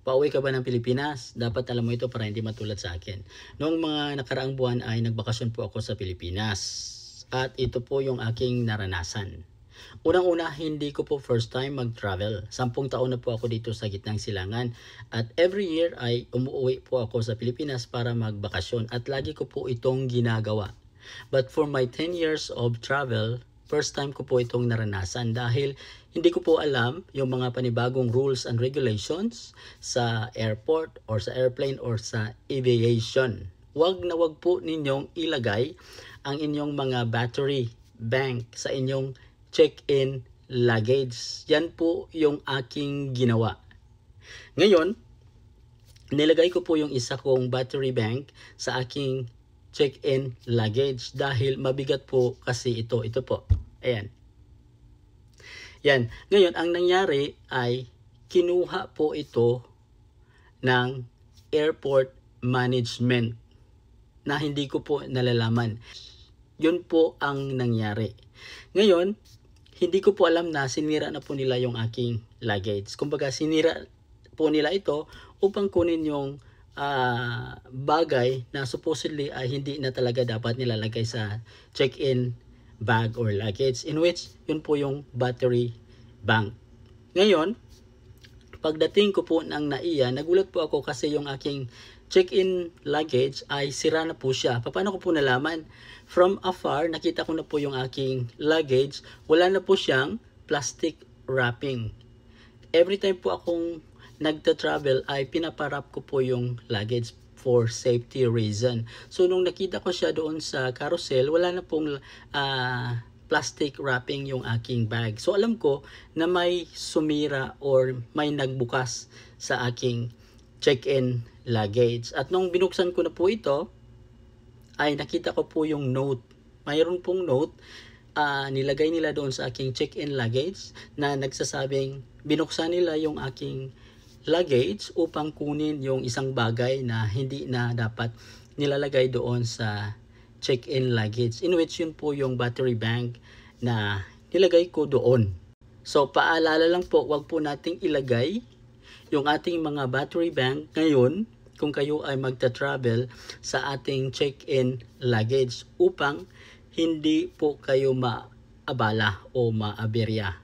Pauwi ka ba ng Pilipinas? Dapat alam mo ito para hindi matulad sa akin. Noong mga nakaraang buwan ay nagbakasyon po ako sa Pilipinas. At ito po yung aking naranasan. Unang-una, hindi ko po first time mag-travel. 10 taon na po ako dito sa gitnang silangan. At every year ay umuwi po ako sa Pilipinas para magbakasyon. At lagi ko po itong ginagawa. But for my 10 years of travel, first time ko po itong naranasan dahil hindi ko po alam yung mga panibagong rules and regulations sa airport or sa airplane or sa aviation. Wag na wag po ninyong ilagay ang inyong mga battery bank sa inyong check-in luggage. Yan po yung aking ginawa. Ngayon, nilagay ko po yung isa kong battery bank sa aking check-in luggage dahil mabigat po kasi ito. Ito po. Ayan. Yan. Ngayon, ang nangyari ay kinuha po ito ng airport management na hindi ko po nalalaman. Yun po ang nangyari. Ngayon, hindi ko po alam na sinira na po nila yung aking luggage. Kumbaga, sinira po nila ito upang kunin yung bagay na supposedly ay hindi na talaga dapat nilalagay sa check-in bag or luggage, in which yun po yung battery bank. Ngayon, pagdating ko po ng NAIA, nagulat po ako kasi yung aking check-in luggage ay sira na po siya. Paano ko po nalaman? From afar, nakita ko na po yung aking luggage, wala na po siyang plastic wrapping. Every time po akong nagta-travel ay pinaparap ko po yung luggage for safety reason. So nung nakita ko siya doon sa carousel, wala na pong plastic wrapping yung aking bag. So alam ko na may sumira or may nagbukas sa aking check-in luggage. At nung binuksan ko na po ito, ay nakita ko po yung note. Mayroon pong note nilagay nila doon sa aking check-in luggage na nagsasabing binuksan nila yung aking luggage upang kunin yung isang bagay na hindi na dapat nilalagay doon sa check-in luggage, in which yun po yung battery bank na nilagay ko doon. So paalala lang po, wag po nating ilagay yung ating mga battery bank ngayon kung kayo ay magta-travel sa ating check-in luggage upang hindi po kayo maabala o maaberya.